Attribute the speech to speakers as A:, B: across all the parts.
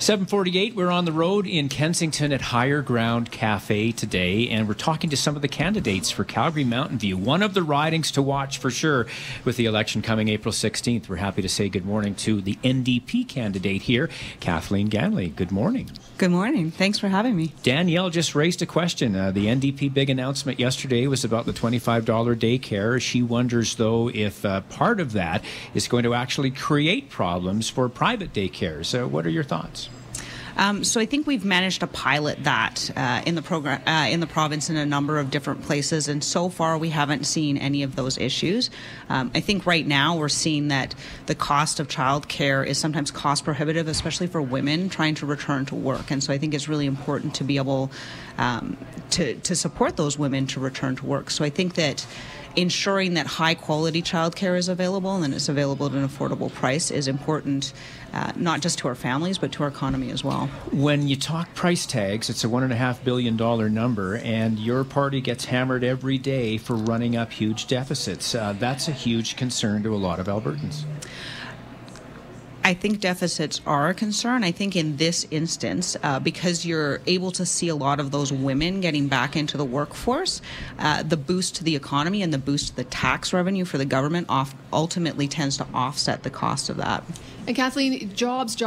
A: 7:48, we're on the road in Kensington at Higher Ground Cafe today, and we're talking to some of the candidates for Calgary-Mountain View. One of the ridings to watch for sure with the election coming April 16th. We're happy to say good morning to the NDP candidate here, Kathleen Ganley. Good morning.
B: Good morning. Thanks for having me.
A: Danielle just raised a question. The NDP big announcement yesterday was about the $25 daycare. She wonders, though, if part of that is going to actually create problems for private daycares. What are your thoughts?
B: So I think we've managed to pilot that in the program in the province in a number of different places, and so far we haven't seen any of those issues. I think right now we're seeing that the cost of childcare is sometimes cost prohibitive, especially for women trying to return to work, and so I think it's really important to be able to support those women to return to work. So I think that ensuring that high quality childcare is available and it's available at an affordable price is important, not just to our families but to our economy as well.
A: When you talk price tags, it's a $1.5 billion number, and your party gets hammered every day for running up huge deficits. That's a huge concern to a lot of Albertans.
B: I think deficits are a concern. I think in this instance, because you're able to see a lot of those women getting back into the workforce, the boost to the economy and the boost to the tax revenue for the government ultimately tends to offset the cost of that.
C: And Kathleen, jobs,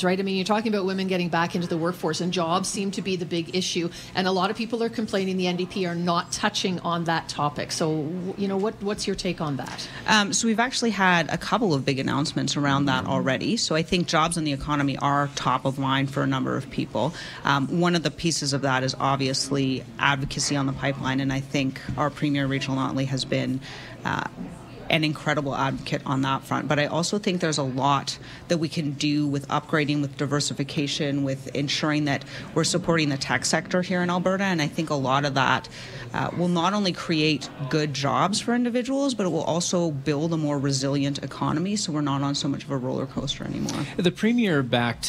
C: right? I mean, you're talking about women getting back into the workforce, and jobs seem to be the big issue. And a lot of people are complaining the NDP are not touching on that topic. So, you know, what's your take on that?
B: So we've actually had a couple of big announcements around that already. So I think jobs and the economy are top of mind for a number of people. One of the pieces of that is obviously advocacy on the pipeline, and I think our Premier, Rachel Notley, has been an incredible advocate on that front. But I also think there's a lot that we can do with upgrading, with diversification, with ensuring that we're supporting the tech sector here in Alberta. And I think a lot of that will not only create good jobs for individuals, but it will also build a more resilient economy, so we're not on so much of a roller coaster anymore.
A: The Premier backed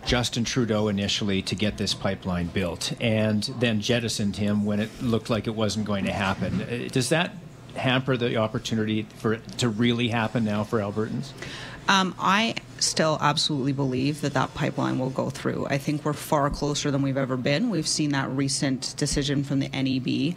A: Justin Trudeau initially to get this pipeline built, and then jettisoned him when it looked like it wasn't going to happen. Does that hamper the opportunity for it to really happen now for Albertans?
B: I still absolutely believe that that pipeline will go through. I think we're far closer than we've ever been. We've seen that recent decision from the NEB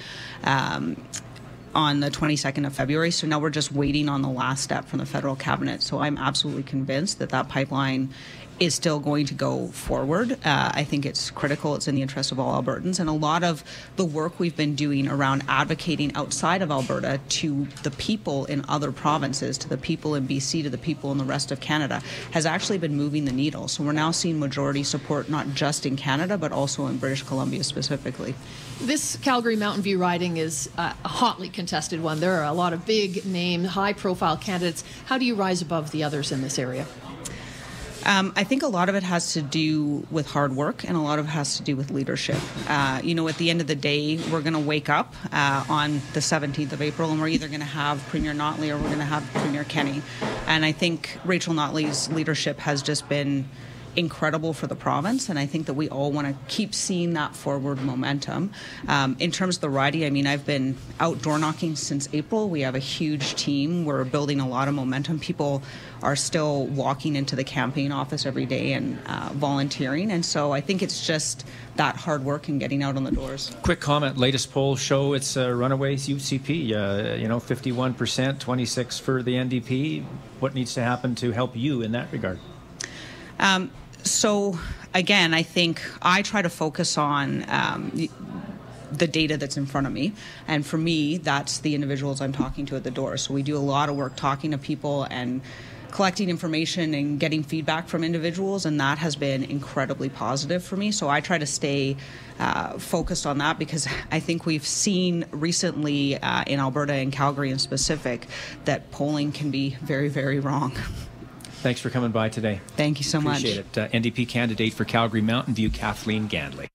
B: on the 22nd of February. So now we're just waiting on the last step from the federal cabinet. So I'm absolutely convinced that that pipeline is still going to go forward. I think it's critical. It's in the interest of all Albertans. And a lot of the work we've been doing around advocating outside of Alberta to the people in other provinces, to the people in BC, to the people in the rest of Canada, has actually been moving the needle. So we're now seeing majority support not just in Canada, but also in British Columbia specifically.
C: This Calgary-Mountain View riding is a hotly contested one. There are a lot of big name, high-profile candidates. How do you rise above the others in this area?
B: I think a lot of it has to do with hard work, and a lot of it has to do with leadership. You know, at the end of the day, we're going to wake up on the 17th of April, and we're either going to have Premier Notley or we're going to have Premier Kenney. And I think Rachel Notley's leadership has just been incredible for the province, and I think that we all want to keep seeing that forward momentum. In terms of the riding, I mean, I've been out door knocking since April. We have a huge team. We're building a lot of momentum. People are still walking into the campaign office every day and volunteering, and so I think it's just that hard work and getting out on the doors.
A: Quick comment, latest polls show it's runaways UCP, 51%, 26% for the NDP. What needs to happen to help you in that regard? So, again, I think I try to focus on the data that's in front of me. And for me, that's the individuals I'm talking to at the door. So we do a lot of work talking to people and collecting information and getting feedback from individuals, and that has been incredibly positive for me. So I try to stay focused on that, because I think we've seen recently in Alberta and Calgary in specific that polling can be very, very wrong. Thanks for coming by today.
B: Thank you so much.
A: Appreciate it. NDP candidate for Calgary-Mountain View, Kathleen Ganley.